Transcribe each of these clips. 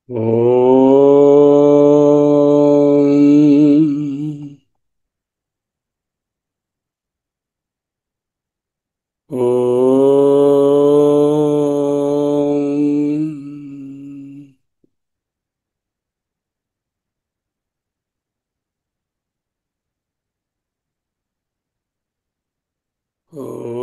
ఓం ఓం ఓం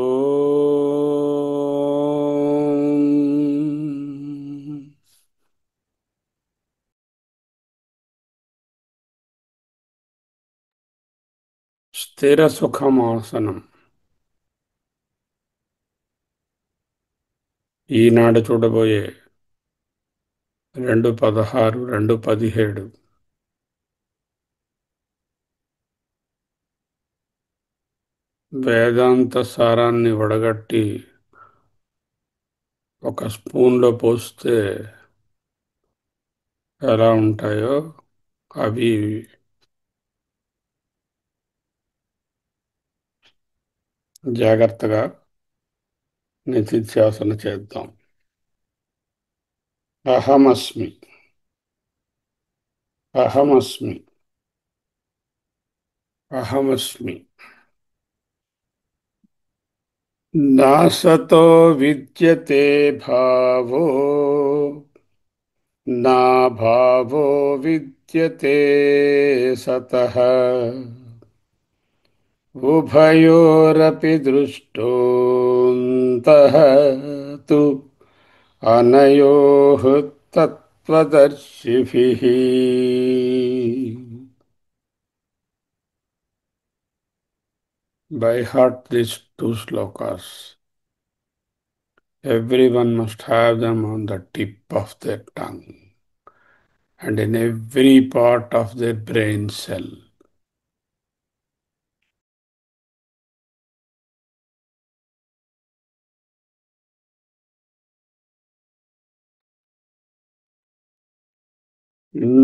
స్థిర సుఖమాసనం. ఈనాడు చూడబోయే 2:16, 2:17 వేదాంత సారాన్ని వడగట్టి ఒక స్పూన్లో పోస్తే ఎలా ఉంటాయో అవి జాగ్రత్తగా నిధిధ్యాసన చేద్దాం. అహమస్మి, అహమస్మి, అహమస్మి. నాసతో విద్యతే భావో, నా భావో విద్యతే సతః. ఉభయోరపి దృష్టోऽन्तः తు అనయోః తత్వదర్శిభిః. By heart these two slokas. Everyone must have them on the tip of their tongue and in every part of their brain cell.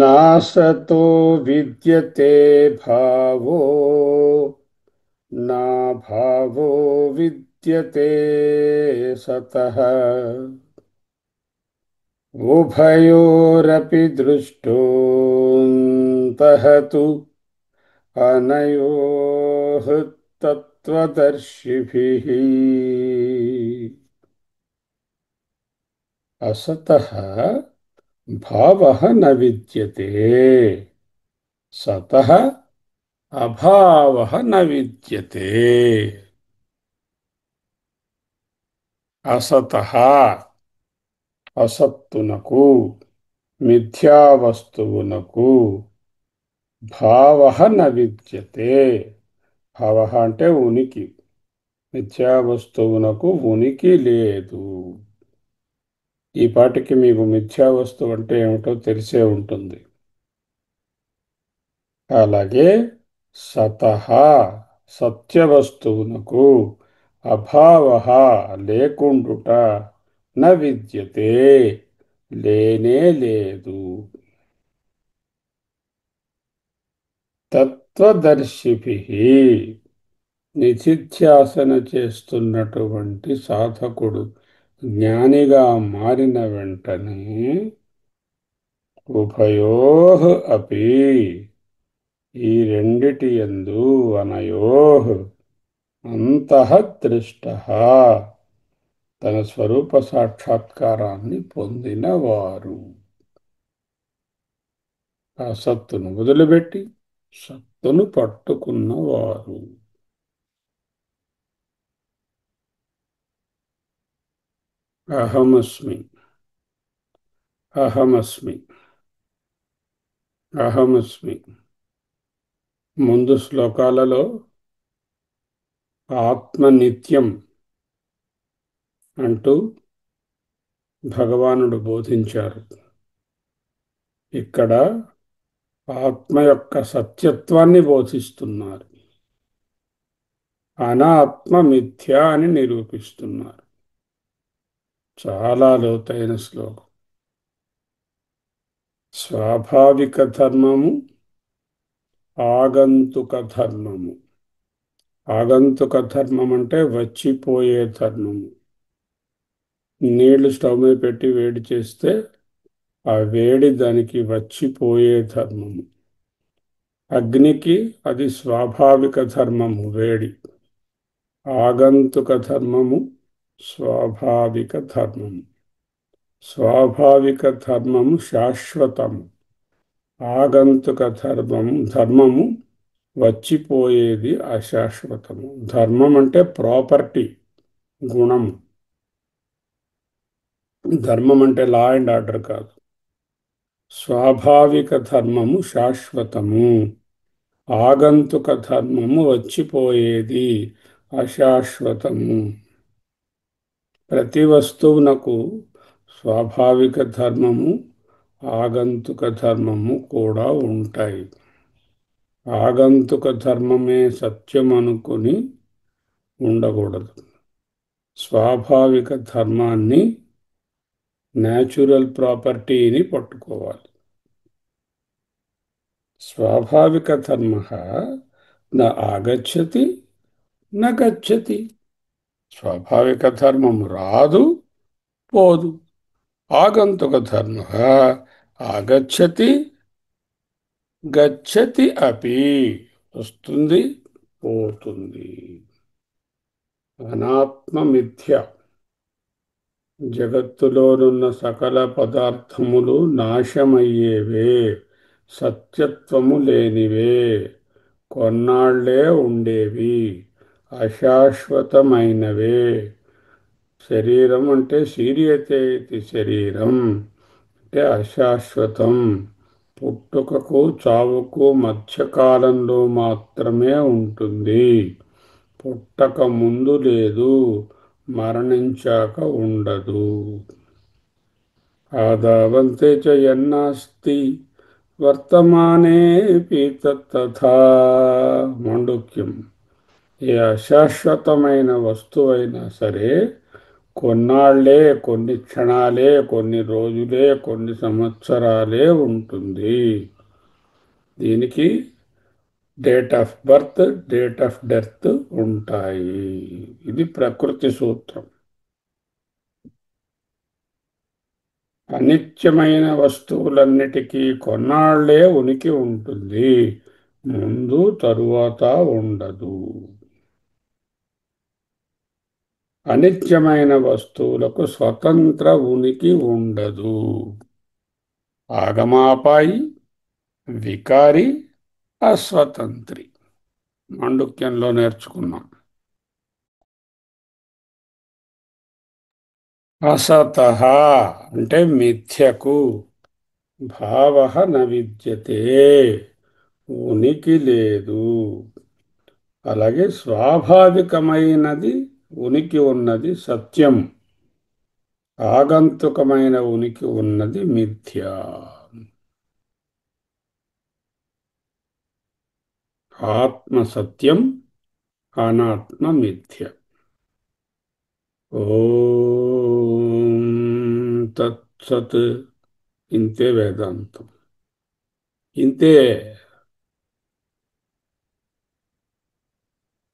नासतो विद्यते भावो, ना भावो विद्यते सतः. उभयोरपि दृष्टोऽन्तः तु అనయోః తత్వదర్శిభిః. అసతః భావః న విద్యతే, సతః అభావః న విద్యతే. అసతః అసత్తునకు, మిథ్యావస్తువునకు భావః న విద్యతే. భావః అంటే ఉనికి, మిథ్యావస్తువునకు ఉనికి లేదు. ఈ పాటికి మీకు మిథ్యావస్తువు అంటే ఏమిటో తెలిసే ఉంటుంది. అలాగే సతః సత్యవస్తువునకు అభావః లేకుండుట, న విద్యతే లేనే లేదు. తత్వదర్శిభిః నిధిధ్యాసన చేస్తున్నటువంటి సాధకుడు జ్ఞానిగా మారిన వెంటనే ఉభయోః అపి ఈ రెండిటి యందు అనయోః అంతః దృష్టః తన స్వరూప సాక్షాత్కారాన్ని పొందినవారు. ఆ సత్తును వదిలిపెట్టి సత్తును పట్టుకున్నవారు. అహమస్మి, అహమస్మి, అహమస్మి. ముందు శ్లోకాలలో ఆత్మ నిత్యం అంటూ భగవానుడు బోధించారు. ఇక్కడ ఆత్మ యొక్క సత్యత్వాన్ని బోధిస్తున్నారు. అనాత్మ మిథ్య అని నిరూపిస్తున్నారు. చాలా లోతైన శ్లోకం. స్వాభావిక ధర్మము, ఆగంతుక ధర్మము. ఆగంతుక ధర్మం అంటే వచ్చిపోయే ధర్మము. నీళ్లు స్టవ్ మీద పెట్టి వేడి చేస్తే ఆ వేడి దానికి వచ్చిపోయే ధర్మము. అగ్నికి అది స్వాభావిక ధర్మము వేడి. ఆగంతుక ధర్మము స్వాభావిక ధర్మము. స్వాభావిక ధర్మము శాశ్వతము. ఆగంతుక ధర్మము వచ్చిపోయేది అశాశ్వతము. ధర్మం అంటే ప్రాపర్టీ, గుణము. ధర్మం అంటే లా అండ్ ఆర్డర్ కాదు. స్వాభావిక ధర్మము శాశ్వతము. ఆగంతుక ధర్మము వచ్చిపోయేది, అశాశ్వతము. ప్రతి వస్తువునకు స్వాభావిక ధర్మము, ఆగంతుక ధర్మము కూడా ఉంటాయి. ఆగంతుక ధర్మమే సత్యం అనుకుని ఉండకూడదు. స్వాభావిక ధర్మాన్ని, న్యాచురల్ ప్రాపర్టీని పట్టుకోవాలి. స్వాభావిక ధర్మ న ఆగచ్చతి న గచ్చతి. స్వాభావిక ధర్మము రాదు, పోదు. ఆగంతుక ధర్మ ఆగచ్చతి గచ్చతి అపి. వస్తుంది, పోతుంది. అనాత్మ మిథ్య. జగత్తులోనున్న సకల పదార్థములు నాశమయ్యేవే, సత్యత్వము లేనివే, కొన్నాళ్లే ఉండేవి, అశాశ్వతమైనవే. శరీరం అంటే శీర్యతే ఇది శరీరం అంటే అశాశ్వతం. పుట్టుకకు చావుకు మధ్యకాలంలో మాత్రమే ఉంటుంది. పుట్టక ముందు లేదు, మరణించాక ఉండదు. ఆదావంతే చ యన్నాస్తి వర్తమానేపి తథా. మాండుక్యం. ఏ అశాశ్వతమైన వస్తువైనా సరే కొన్నాళ్లే, కొన్ని క్షణాలే, కొన్ని రోజులే, కొన్ని సంవత్సరాలే ఉంటుంది. దీనికి date of birth, date of death ఉంటాయి. ఇది ప్రకృతి సూత్రం. అనిత్యమైన వస్తువులన్నిటికీ కొన్నాళ్లే ఉనికి ఉంటుంది, ముందు తరువాత ఉండదు. అనిత్యమైన వస్తువులకు స్వతంత్ర ఉనికి ఉండదు. ఆగమాపాయి, వికారి, అస్వతంత్రి. మాండుక్యంలో నేర్చుకున్నాం. అసతః అంటే మిథ్యకు. భావ న విద్యతే, ఉనికి లేదు. అలాగే స్వాభావికమైనది ఉనికి ఉన్నది సత్యం, ఆగంతుకమైన ఉనికి ఉన్నది మిథ్య. ఆత్మ సత్యం, అనాత్మ మిథ్య. ఓం తత్సత్. ఇంతే వేదాంతం. ఇంతే.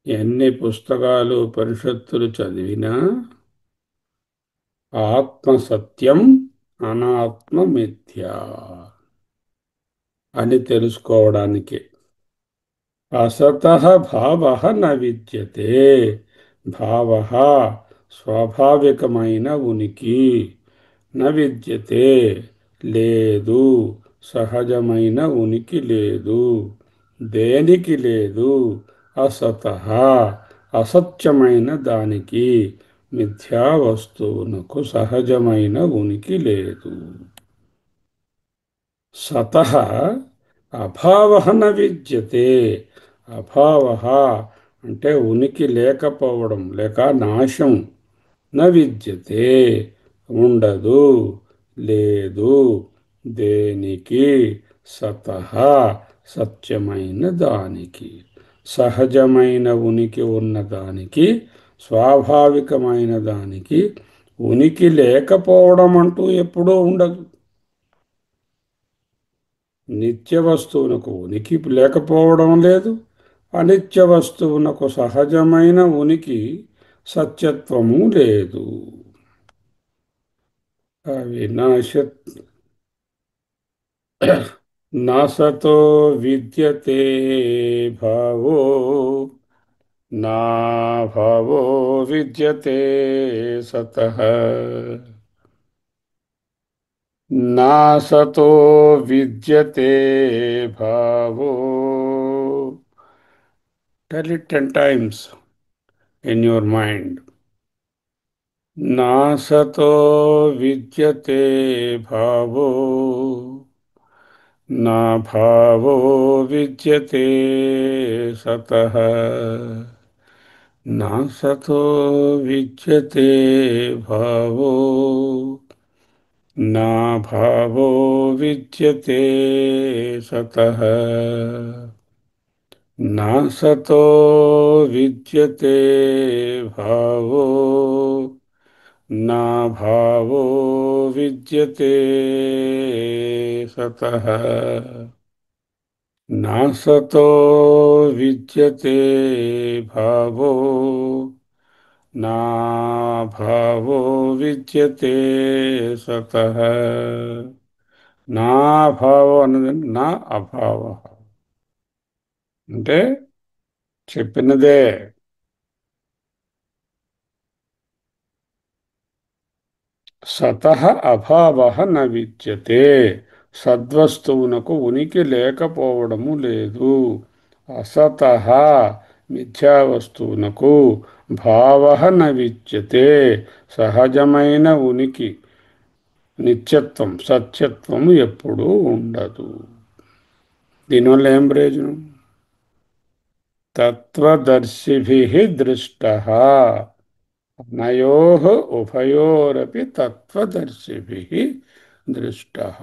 ఎన్ని పుస్తకాలు ఉపనిషత్తులు చదివినా ఆత్మ సత్యం, అనాత్మ మిథ్య అని తెలుసుకోవడానికి. అసతః భావః న విద్యతే. భావ స్వాభావికమైన ఉనికి. న విద్యతే లేదు, సహజమైన ఉనికి లేదు. దేనికి లేదు? అసతః అసత్యమైన దానికి, మిథ్యా వస్తువునకు సహజమైన ఉనికి లేదు. సతః అభావః న విద్యతే. అభావః అంటే ఉనికి లేకపోవడం లేక నాశం. న విద్యతే ఉండదు, లేదు. దేనికి? సతః సత్యమైన దానికి, సహజమైన ఉనికి ఉన్నదానికి, స్వాభావికమైన దానికి ఉనికి లేకపోవడం అంటూ ఎప్పుడూ ఉండదు. నిత్య వస్తువునకు ఉనికి లేకపోవడం లేదు, అనిత్య వస్తువునకు సహజమైన ఉనికి, సత్యత్వము లేదు. అవినాశ न सतो विद्यते भावो नाभावो विद्यते सतः नासतो विद्यते भावो. Tell it 10 times in your mind. नासतो विद्यते भावो नाभावो विद्यते सतः नासतो विद्यते भावो नाभावो विद्यते सतः नासतो विद्यते भावो नाभावो विद्यते सतः नासतो विद्यते भावो नाभावो विद्यते सतः నాభావం అన్నది నా అభావ అంటే చెప్పినదే. సతః అభావ న విద్యతే సద్వస్తువునకు ఉనికి లేకపోవడము లేదు. అసతః మిథ్యావస్తువునకు భావ న విద్యతే సహజమైన ఉనికి నిత్యత్వం సత్యత్వం ఎప్పుడూ ఉండదు. దీనివల్ల ఏం ప్రయోజనం? తత్వదర్శిభిః దృష్టః అనయోః ఉభయోరపి తత్వదర్శిభిః దృష్టః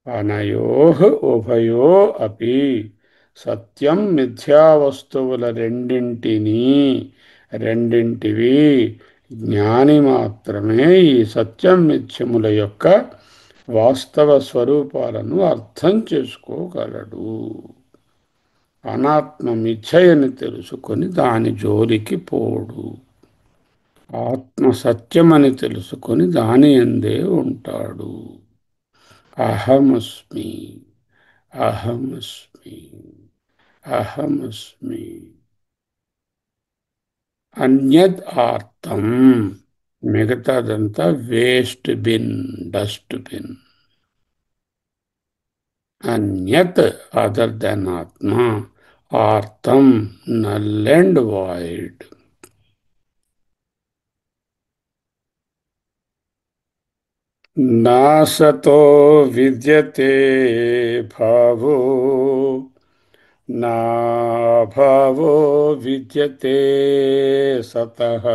అనయోః ఉభయో అపి సత్యం మిథ్యావస్తువుల రెండింటివి జ్ఞాని మాత్రమే ఈ సత్యం మిథ్యముల యొక్క వాస్తవ స్వరూపాలను అర్థం చేసుకోగలడు. అనాత్మ మిథ్యని తెలుసుకొని దాని జోలికి పోడు. ఆత్మ సత్యమని తెలుసుకొని దాని యందే ఉంటాడు. అహమస్మి అహమస్మి అహమస్మి. అన్యద్ ఆర్తం మిగతాదంతా వేస్ట్ బిన్, డస్ట్ బిన్. అన్యత్ అదర్ దెన్ ఆత్మ, ఆర్తం నల్ అండ్ వాయిడ్. నాసతో విద్యతే భావో నాభావో విద్యతే సతః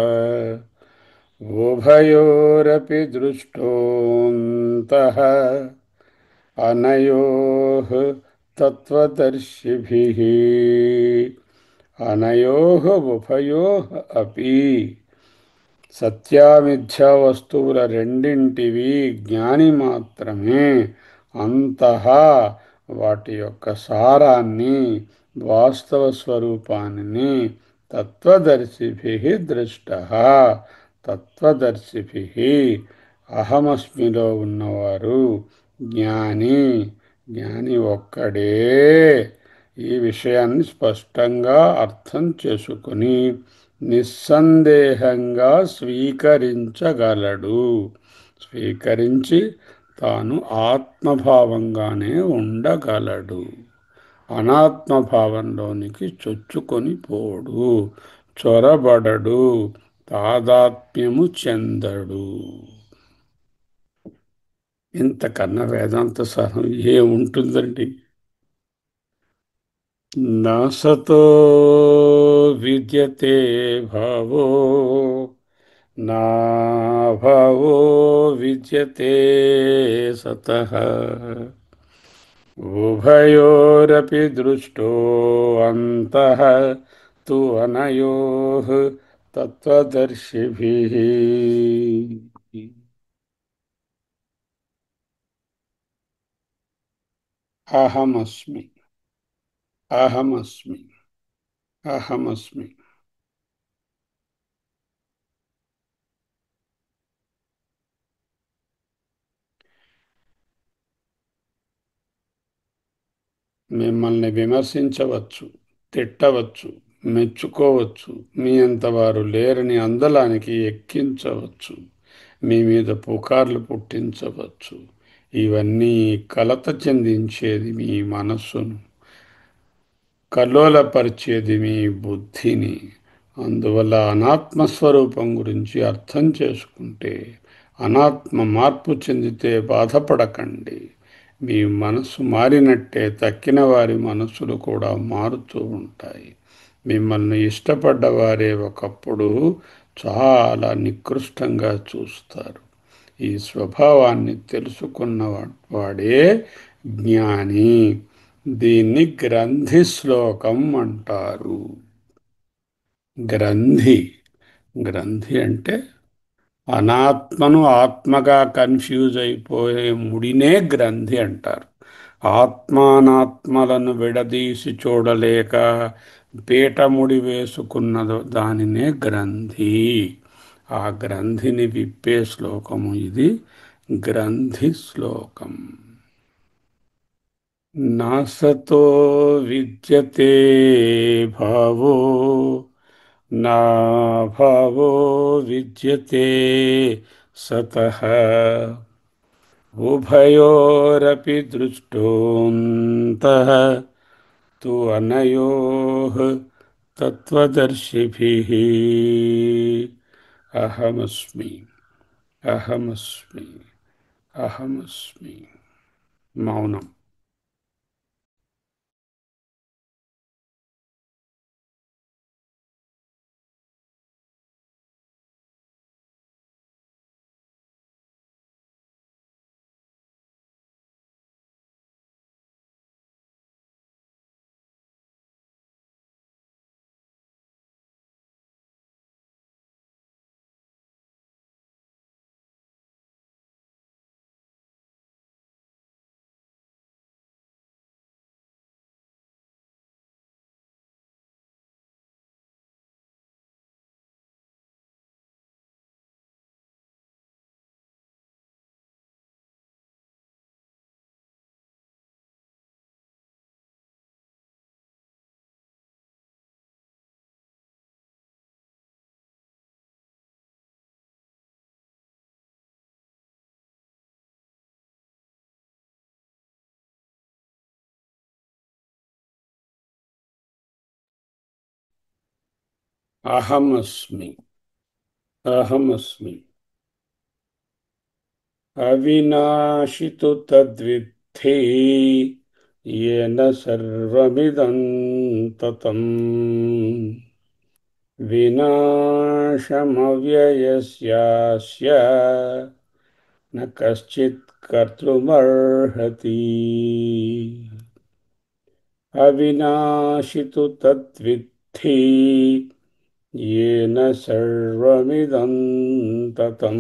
ఉభయోరపి దృష్టోऽन्तः అనయోః తత్వదర్శిభిః అనయోః ఉభయోః అపి సత్యామిథ్యా వస్తువుల రెండింటివి జ్ఞాని మాత్రమే అంతః వాటి యొక్క సారాన్ని వాస్తవ స్వరూపాన్ని తత్వదర్శిభిః దృష్టః తత్వదర్శిభిః అహమస్మిలో ఉన్నవారు జ్ఞాని. జ్ఞాని ఒక్కడే ఈ విషయాన్ని స్పష్టంగా అర్థం చేసుకుని నిస్సందేహంగా స్వీకరించగలడు. స్వీకరించి తాను ఆత్మభావంగానే ఉండగలడు. అనాత్మభావంలోనికి చొచ్చుకొని పోడు, చొరబడడు, తాదాత్మ్యము చెందడు. ఇంతకన్నా వేదాంత సారం ఏముంటుందండి? నాసతో విద్యతే భావో నాభావో విద్యతే సతః ఉభయోరపి దృష్టో అంతః తు అనయోః తత్వదర్శిభిః. అహమస్మి అహమస్మి అహమస్మి. మిమ్మల్ని విమర్శించవచ్చు, తిట్టవచ్చు, మెచ్చుకోవచ్చు, మీ అంతవారు లేరని అందలానికి ఎక్కించవచ్చు, మీ మీద పుకార్లు పుట్టించవచ్చు. ఇవన్నీ కలత చెందించేది మీ మనస్సును, కల్లోలపరిచేది మీ బుద్ధిని. అందువల్ల అనాత్మస్వరూపం గురించి అర్థం చేసుకుంటే, అనాత్మ మార్పు చెందితే బాధపడకండి. మీ మనసు మారినట్టే తక్కిన వారి మనసులు కూడా మారుతూ ఉంటాయి. మిమ్మల్ని ఇష్టపడ్డవారే ఒకప్పుడు చాలా నికృష్టంగా చూస్తారు. ఈ స్వభావాన్ని తెలుసుకున్న వాడే జ్ఞాని. దీన్ని గ్రంథి శ్లోకం అంటారు. గ్రంథి. గ్రంథి అంటే అనాత్మను ఆత్మగా కన్ఫ్యూజ్ అయిపోయే ముడినే గ్రంథి అంటారు. ఆత్మానాత్మలను విడదీసి చూడలేక పీటముడి వేసుకున్నదో దానినే గ్రంథి. ఆ గ్రంథిని విప్పే శ్లోకము ఇది. గ్రంథి శ్లోకం. నాసతో విద్యతే భావో నా భావో విద్యతే సతః ఉభయోరపి దృష్టోऽन्तः తు అనయోః తత్వదర్శిభిః అహమస్మి అహమస్మి అహమస్మి. మౌనం. అహమస్మి అహమస్మి. అవినాశితు తద్విద్ధి येन सर्वमिदं ततं विनाशमव्ययस्यास्य न कश्चित् कर्तुमर्हति. अविनाशितु तद्विद्धि येन सर्वमिदं ततं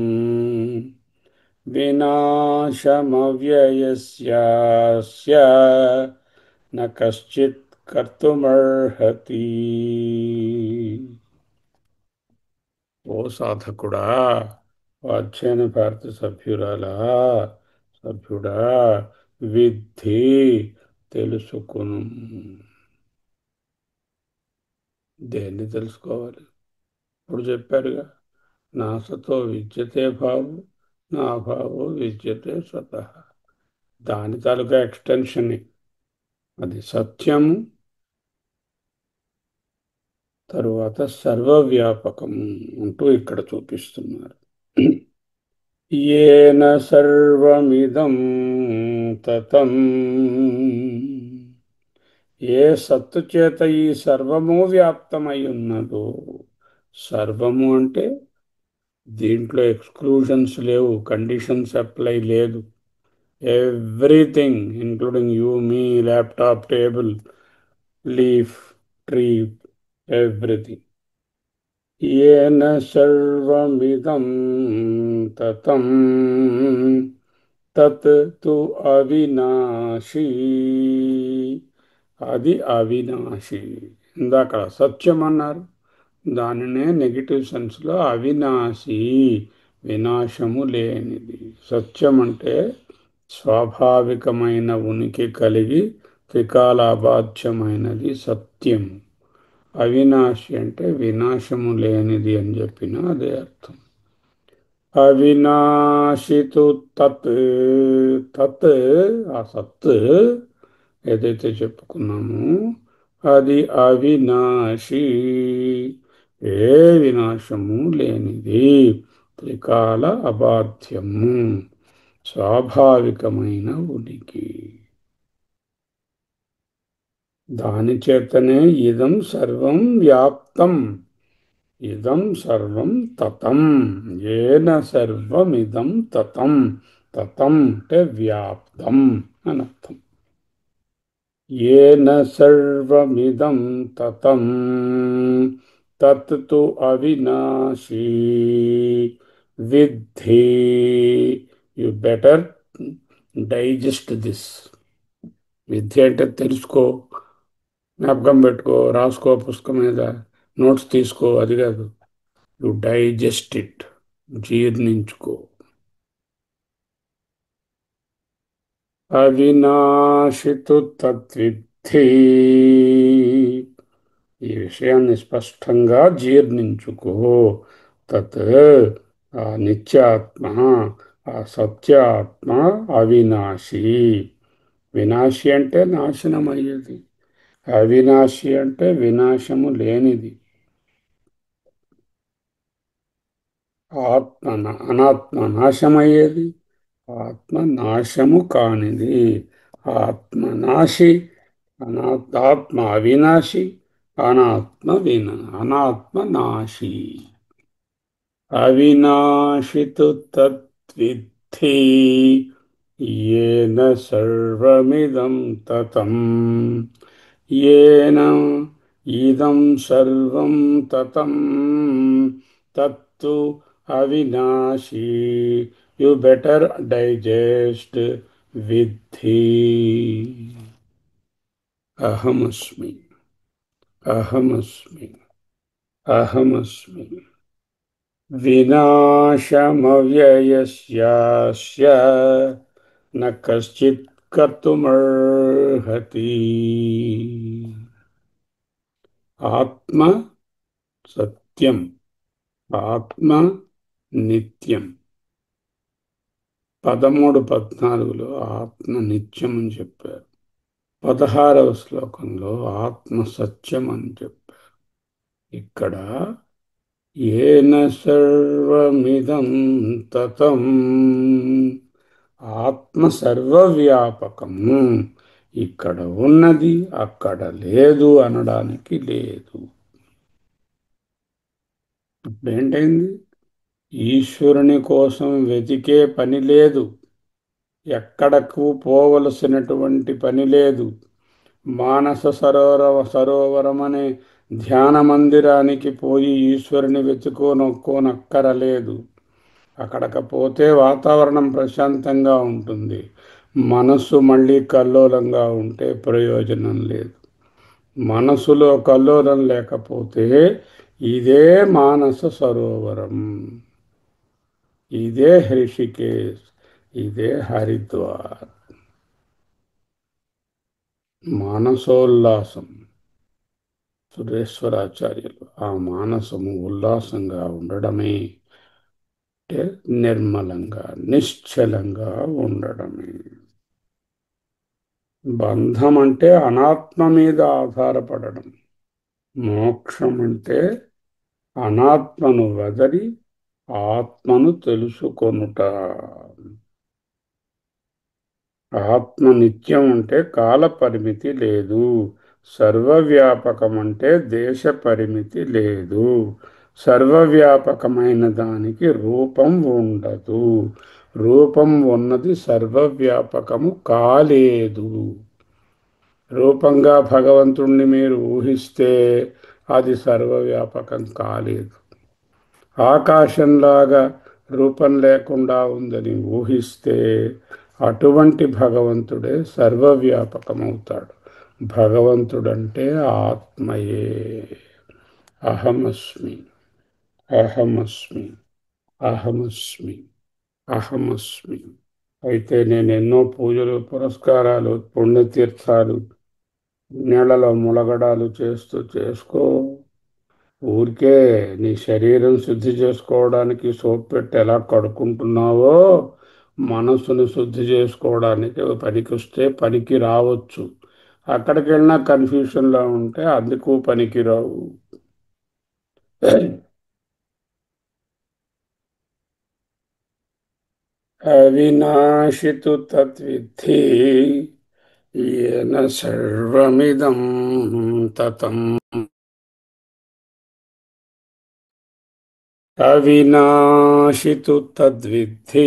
विनाशमव्ययस्यास्य न कश्चित् कर्तुमर्हति. ఓ సాధకుడా, ఓ అధ్యయన భారత సభ్యుడా, విద్ధి, తెలుసుకును. దేన్ని తెలుసుకోవాలి? ఇప్పుడు చెప్పారుగా, నాసతో విద్యతే భావం నా భావో విద్యతే స్వతః. దాని తాలూకా ఎక్స్టెన్షన్ అది సత్యము. తరువాత సర్వవ్యాపకం అంటూ ఇక్కడ చూపిస్తున్నారు. येन సర్వమిదం తతం. ఏ సత్తు చేత ఈ సర్వము వ్యాప్తమై ఉన్నదో. సర్వము అంటే దీంట్లో ఎక్స్క్లూషన్స్ లేవు, కండిషన్స్ అప్లై లేదు. Everything including you, me, laptop, table, leaf, tree, everything. येन सर्वमिदं ततं తత్ తు అవినాశి. అది అవినాశి. ఇందాక సత్యం అన్నారు, దానినే నెగిటివ్ సెన్స్లో అవినాశి, వినాశము లేనిది. సత్యం అంటే స్వాభావికమైన ఉనికి కలిగి త్రికాల అబాధ్యమైనది సత్యం. అవినాశి అంటే వినాశము లేనిది అని చెప్పిన అదే అర్థం. అవినాశితు తత్. తత్, ఆ సత్ ఏదైతే చెప్పుకున్నామో అది అవినాశి, ఏ వినాశము లేనిది. త్రికాల అబాధ్యము, స్వాభావికమైన ఉనికి. దాని చేతనే ఇదం సర్వం వ్యాప్తం. ఇదం సర్వం తతం. ఏన సర్వమిదం తతం. తతం అంటే వ్యాప్తం అని అర్థం. ఏన సర్వమిదం తతం తత్ తు అవినాశీ విద్ధి. You better digest this. విద్య అంటే తెలుసుకో, జ్ఞాపకం పెట్టుకో, రాసుకో, పుస్తకం మీద నోట్స్ తీసుకో, అది కాదు. యు డైజెస్ట్ ఇట్, జీర్ణించుకో. అవినాశితు తద్విద్ధి. ఈ విషయాన్ని స్పష్టంగా జీర్ణించుకో. తత్, ఆ నిత్యాత్మ, ఆ సత్యాత్మ అవినాశి. వినాశి అంటే నాశనమయ్యేది, అవినాశి అంటే వినాశము లేనిది. ఆత్మ అనాత్మ నాశమయ్యేది, ఆత్మ నాశము కానిది. ఆత్మనాశి, అనాత్మ అవినాశి, అనాత్మ నాశి. అవినాశితు తద్విద్ధి येन సర్వమిదం తతం. येन ఇదం సర్వం తతం తత్తు అవినాశీ. యు బెటర్ డైజెస్ట్ విద్ధి. అహమస్మి, అహమస్మి, అహమస్మి. వినాశమవ్యయస్యాస్య న కశ్చిత్ కర్తుమర్హతి. ఆత్మ సత్యం, ఆత్మ నిత్యం. 13, 14లో ఆత్మ నిత్యం అని చెప్పారు. 16వ శ్లోకంలో ఆత్మ సత్యం అని చెప్పారు. ఇక్కడ ఏన సర్వమిదం తతం, ఆత్మ సర్వవ్యాపకము. ఇక్కడ ఉన్నది అక్కడ లేదు అనడానికి లేదు. ఇప్పుడేంటైంది? ఈశ్వరుని కోసం వెతికే పని లేదు, ఎక్కడకు పోవలసినటువంటి పని లేదు. మానస సరోవరం అనే ధ్యాన మందిరానికి పోయి ఈశ్వరుని వెతుకోనక్కరలేదు. అక్కడికి పోతే వాతావరణం ప్రశాంతంగా ఉంటుంది, మనస్సు మళ్ళీ కల్లోలంగా ఉంటే ప్రయోజనం లేదు. మనసులో కల్లోలం లేకపోతే ఇదే మానస సరోవరం, ఇదే హృషికేశ్, ఇదే హరిద్వార్. మానసోల్లాసం. సురేశ్వరాచార్యులు ఆ మానసము ఉల్లాసంగా ఉండడమే అంటే నిర్మలంగా నిశ్చలంగా ఉండడమే. బంధం అంటే అనాత్మ మీద ఆధారపడడం. మోక్షం అంటే అనాత్మను వదలి ఆత్మను తెలుసుకొనుట. ఆత్మ నిత్యం అంటే కాల పరిమితి లేదు. సర్వవ్యాపకం అంటే దేశ పరిమితి లేదు. సర్వవ్యాపకమైన దానికి రూపం ఉండదు. రూపం ఉన్నది సర్వవ్యాపకము కాలేదు. రూపంగా భగవంతుణ్ణి మీరు ఊహిస్తే అది సర్వవ్యాపకం కాలేదు. ఆకాశంలాగా రూపం లేకుండా ఉందని ఊహిస్తే అటువంటి భగవంతుడే సర్వవ్యాపకమవుతాడు. భగవంతుడంటే ఆత్మయే. అహమస్మి, అహమస్మి, అహమస్మి, అహమస్మి. అయితే నేను ఎన్నో పూజలు, పురస్కారాలు, పుణ్యతీర్థాలు నీళ్ళలో ములగడాలు చేస్తూ చేసుకో. ఊరికే నీ శరీరం శుద్ధి చేసుకోవడానికి సోప్ పెట్టి ఎలా కడుక్కుంటున్నావో మనసును శుద్ధి చేసుకోవడానికి పనికొస్తే పనికి రావచ్చు. అక్కడికి వెళ్ళినా కన్ఫ్యూషన్లో ఉంటే అందుకు పనికి రావు. అవినాశితు తద్విద్ధి येन सर्वमिदं ततम् अविनाशि तु तद्विद्धि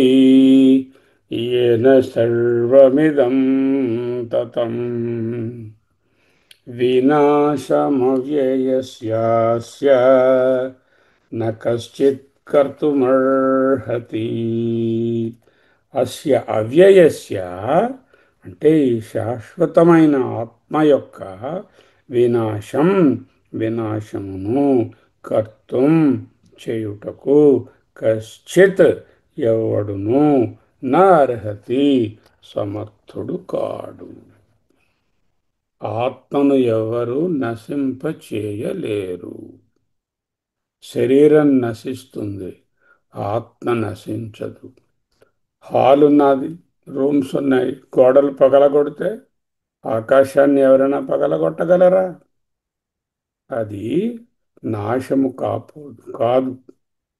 येन सर्वमिदं ततम् विनाशमव्ययस्यास्य न कश्चित् कर्तुमर्हति అస్య అవ్యయస్య అంటే ఈ శాశ్వతమైన ఆత్మ యొక్క వినాశం వినాశమును కర్తుం చేయుటకు కశ్చిత్ ఎవడును నా అర్హతి సమర్థుడు కాడు. ఆత్మను ఎవరు నశింపచేయలేరు. శరీరం నశిస్తుంది, ఆత్మ నశించదు. హాల్ ఉన్నది, రూమ్స్ ఉన్నాయి, గోడలు పగలగొడితే ఆకాశాన్ని ఎవరైనా పగలగొట్టగలరా? అది నాశము కాదు,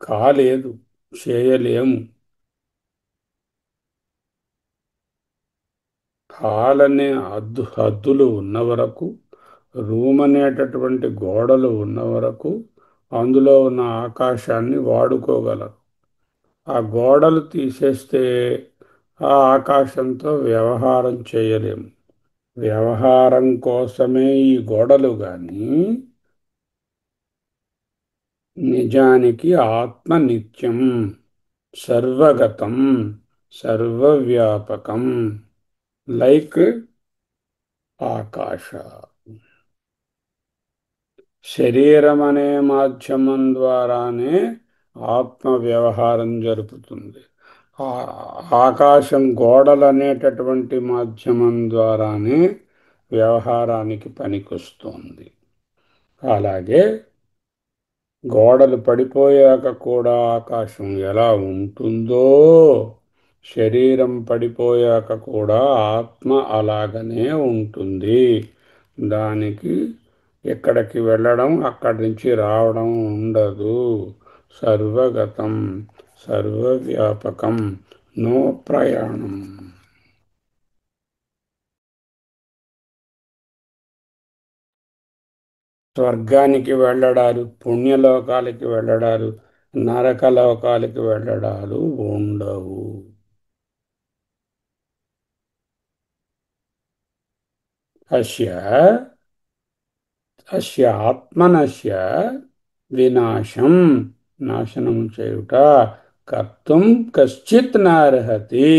కాలేదు, చేయలేము. హాల్ అనే హద్దులు ఉన్న వరకు, రూమ్ అనేటటువంటి గోడలు ఉన్న వరకు అందులో ఉన్న ఆకాశాన్ని వాడుకోగలరు. ఆ గోడలు తీసేస్తే ఆ ఆకాశంతో వ్యవహారం చేయలేము. వ్యవహారం కోసమే ఈ గోడలు గాని నిజానికి ఆత్మ నిత్యం, సర్వగతం, సర్వవ్యాపకం, లైక్ ఆకాశ. శరీరం అనే మాధ్యమం ద్వారానే ఆత్మ వ్యవహారం జరుపుతుంది. ఆ ఆకాశం గోడలు అనేటటువంటి మాధ్యమం ద్వారానే వ్యవహారానికి పనికొస్తుంది. అలాగే గోడలు పడిపోయాక కూడా ఆకాశం ఎలా ఉంటుందో, శరీరం పడిపోయాక కూడా ఆత్మ అలాగనే ఉంటుంది. దానికి ఎక్కడికి వెళ్ళడం అక్కడి నుంచి రావడం ఉండదు. సర్వగతం, సర్వవ్యాపకం, నో ప్రయాణం. స్వర్గానికి వెళ్ళడాలు, పుణ్యలోకాలకి వెళ్ళడాలు, నరకలోకాలకి వెళ్ళడాలు ఉండవు. అస్య అస్య ఆత్మనస్య వినాశం, నాశనం చేయుట, కర్తుం కశ్చిత్ నార్హతి,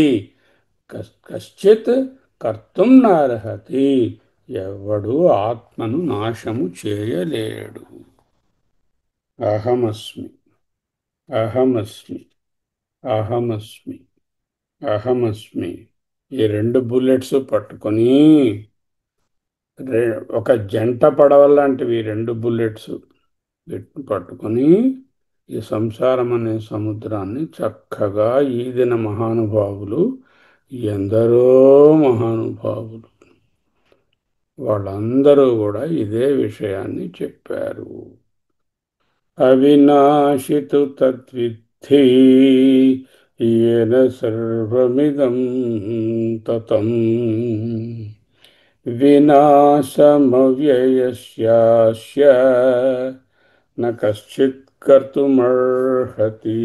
కశ్చిత్ కర్తుం నార్హతి, ఎవడు ఆత్మను నాశము చేయలేడు. అహమస్మి, అహమస్మి, అహమస్మి, అహమస్మి. ఈ రెండు బుల్లెట్స్ పట్టుకొని ఒక జంట పడవలాంటివి రెండు బుల్లెట్స్ పట్టుకొని ఈ సంసారం అనే సముద్రాన్ని చక్కగా ఈదిన మహానుభావులు ఎందరో మహానుభావులు. వాళ్ళందరూ కూడా ఇదే విషయాన్ని చెప్పారు. అవినాశితు తద్విద్ధి येन सर्वमिदं ततं विनाशमव्ययस्यास्य न कश्चित् कर्तुमर्हति.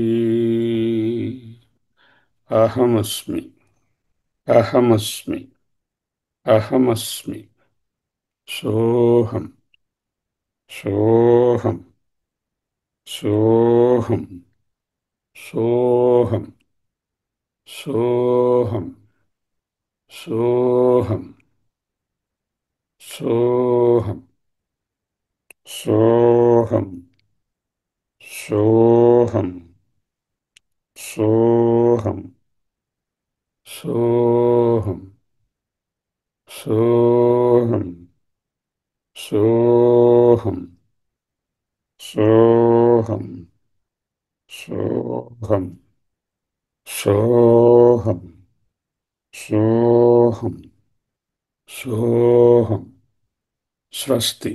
अहमस्मि, अहमस्मि, अहमस्मि, सोऽहम्, सोऽहम्, सोऽहम्, सोऽहम्, सोऽहम्, सोऽहम्, सोऽहम्, सोऽहम्, सोऽहम्, सोऽहम्, सोऽहम्, सोऽहम्, सोऽहम् सोऽहम् सोऽहम् सोऽहम् सोऽहम् सोऽहम् स्वस्ति।